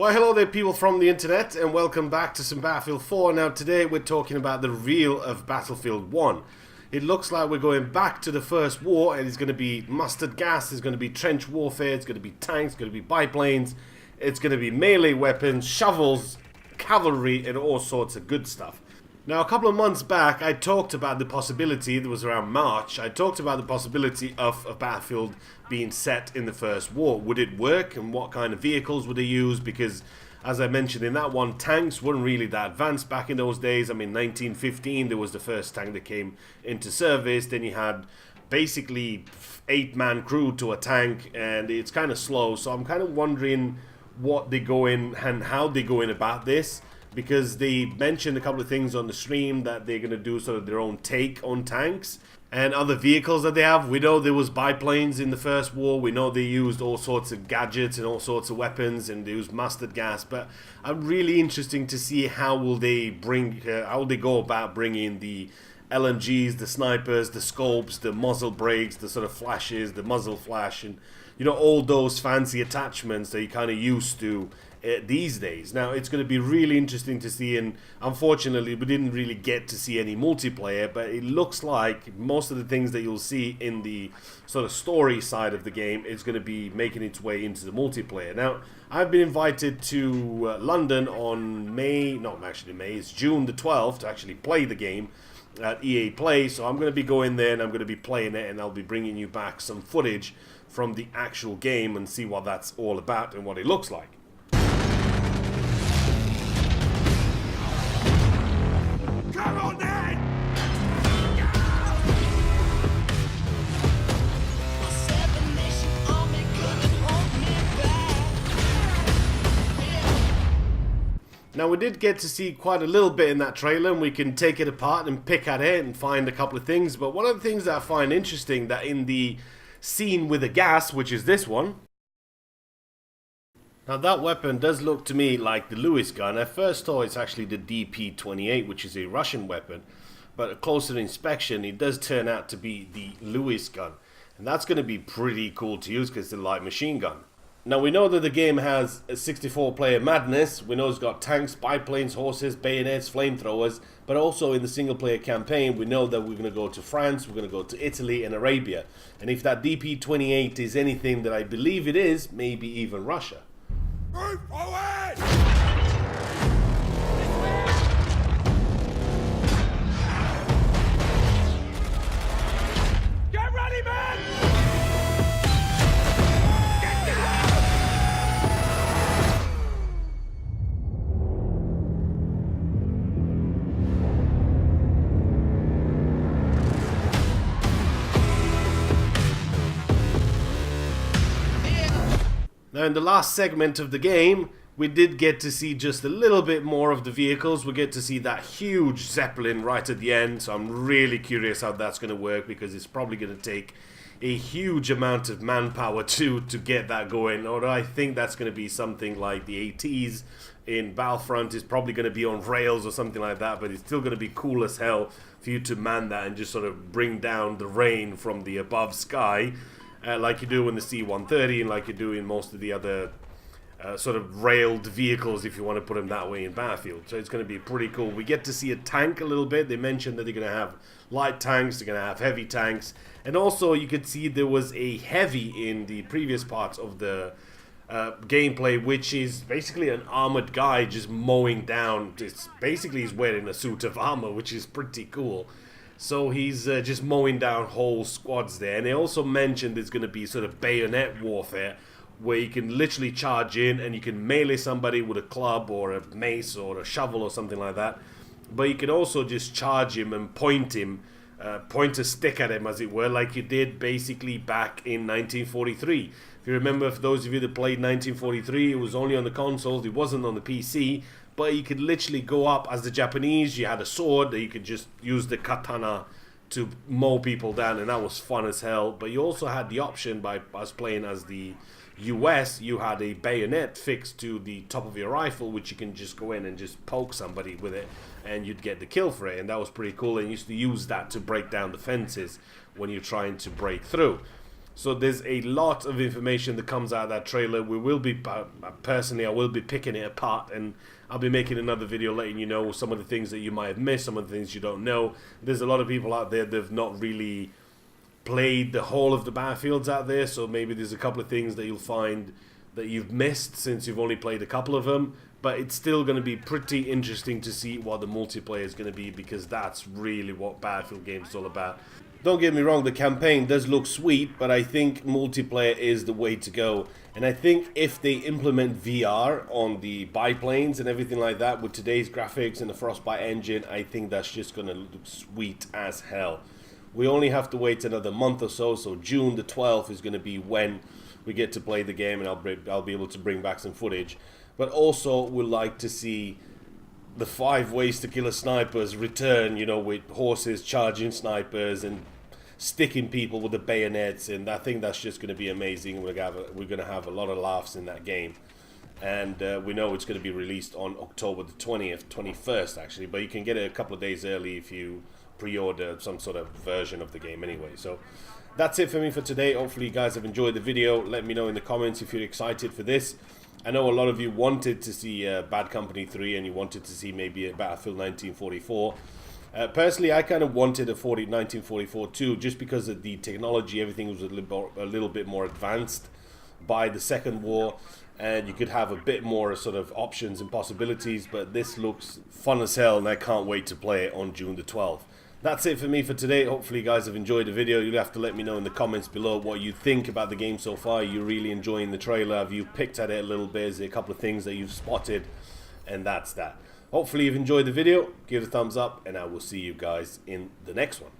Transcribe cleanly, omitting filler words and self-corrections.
Well, hello there people from the internet, and welcome back to some Battlefield 4. Now today we're talking about the reveal of Battlefield 1. It looks like we're going back to the First War, and it's going to be mustard gas, there's going to be trench warfare, it's going to be tanks, it's going to be biplanes, it's going to be melee weapons, shovels, cavalry, and all sorts of good stuff. Now, a couple of months back, I talked about the possibility, it was around March, I talked about the possibility of a Battlefield being set in the First War. Would it work, and what kind of vehicles would they use? Because, as I mentioned in that one, tanks weren't really that advanced back in those days. I mean, 1915, there was the first tank that came into service. Then you had basically 8-man crew to a tank, and it's kind of slow. So I'm kind of wondering what they go in and how they go in about this. Because they mentioned a couple of things on the stream that they're going to do sort of their own take on tanks and other vehicles that they have. We know there was biplanes in the First War. We know they used all sorts of gadgets and all sorts of weapons, and they used mustard gas. But I'm really interested to see how will they go about bringing the LMGs, the snipers, the scopes, the muzzle brakes, the sort of flashes, the muzzle flash, and all those fancy attachments that you're kind of used to these days. Now, it's going to be really interesting to see, and unfortunately we didn't really get to see any multiplayer, but it looks like most of the things that you'll see in the sort of story side of the game is going to be making its way into the multiplayer. Now, I've been invited to London on it's June the 12th to actually play the game at EA Play, so I'm going to be going there and I'm going to be playing it, and I'll be bringing you back some footage from the actual game and see what that's all about and what it looks like. Come on then! Now, we did get to see quite a little bit in that trailer, and we can take it apart and pick at it and find a couple of things. But one of the things that I find interesting, that in the scene with the gas, which is this one, now that weapon does look to me like the Lewis gun. I first thought it's actually the DP-28, which is a Russian weapon, but a closer inspection, it does turn out to be the Lewis gun, and that's going to be pretty cool to use because it's a light machine gun. Now, we know that the game has a 64-player madness. We know it's got tanks, biplanes, horses, bayonets, flamethrowers, but also in the single-player campaign, we know that we're going to go to France, we're going to go to Italy and Arabia. And if that DP-28 is anything that I believe it is, maybe even Russia. Move forward! Get ready, man! Get down! Now, in the last segment of the game, we did get to see just a little bit more of the vehicles. We get to see that huge Zeppelin right at the end, so I'm really curious how that's going to work, because it's probably going to take a huge amount of manpower to get that going. Although I think that's going to be something like the ATs in Battlefront is probably going to be on rails or something like that, but it's still going to be cool as hell for you to man that and just sort of bring down the rain from the above sky. Like you do in the C-130 and like you do in most of the other sort of railed vehicles, if you want to put them that way, in Battlefield. So it's going to be pretty cool. We get to see a tank a little bit. They mentioned that they're going to have light tanks, they're going to have heavy tanks, and also you could see there was a heavy in the previous parts of the gameplay, which is basically an armored guy just mowing down. It's basically he's wearing a suit of armor, which is pretty cool. So he's just mowing down whole squads there. And they also mentioned there's going to be sort of bayonet warfare, where you can literally charge in and you can melee somebody with a club or a mace or a shovel or something like that. But you can also just charge him and point a stick at him, as it were, like you did basically back in 1943. If you remember, for those of you that played 1943, it was only on the consoles, it wasn't on the PC. But you could literally go up as the Japanese. You had a sword that you could just use the katana to mow people down, and that was fun as hell. But you also had the option, by us playing as the US, you had a bayonet fixed to the top of your rifle, which you can just go in and just poke somebody with it, and you'd get the kill for it. And that was pretty cool, and you used to use that to break down the fences when you're trying to break through. So there's a lot of information that comes out of that trailer. We will be, personally, I will be picking it apart, and I'll be making another video letting you know some of the things that you might have missed, some of the things you don't know. There's a lot of people out there that have not really played the whole of the Battlefields out there, so maybe there's a couple of things that you'll find that you've missed since you've only played a couple of them. But it's still going to be pretty interesting to see what the multiplayer is going to be, because that's really what Battlefield games is all about. Don't get me wrong, the campaign does look sweet, but I think multiplayer is the way to go. And I think if they implement VR on the biplanes and everything like that with today's graphics and the Frostbite engine, I think that's just going to look sweet as hell. We only have to wait another month or so, so June the 12th is going to be when we get to play the game, and I'll be able to bring back some footage. But also, we'd like to see the 5 ways to kill a sniper's return, you know, with horses charging snipers and sticking people with the bayonets, and I think that's just going to be amazing. We're going to have a lot of laughs in that game. And we know it's going to be released on October the 21st actually, but you can get it a couple of days early if you pre-order some sort of version of the game anyway. So that's it for me for today. Hopefully you guys have enjoyed the video. Let me know in the comments if you're excited for this. I know a lot of you wanted to see Bad Company 3, and you wanted to see maybe a Battlefield 1944. Personally, I kind of wanted a 1944 too, just because of the technology. Everything was a little bit more advanced by the Second War, and you could have a bit more sort of options and possibilities. But this looks fun as hell, and I can't wait to play it on June the 12th. That's it for me for today. Hopefully you guys have enjoyed the video. You'll have to let me know in the comments below what you think about the game so far. Are you really enjoying the trailer? Have you picked at it a little bit? Is there a couple of things that you've spotted? And that's that. Hopefully you've enjoyed the video. Give it a thumbs up, and I will see you guys in the next one.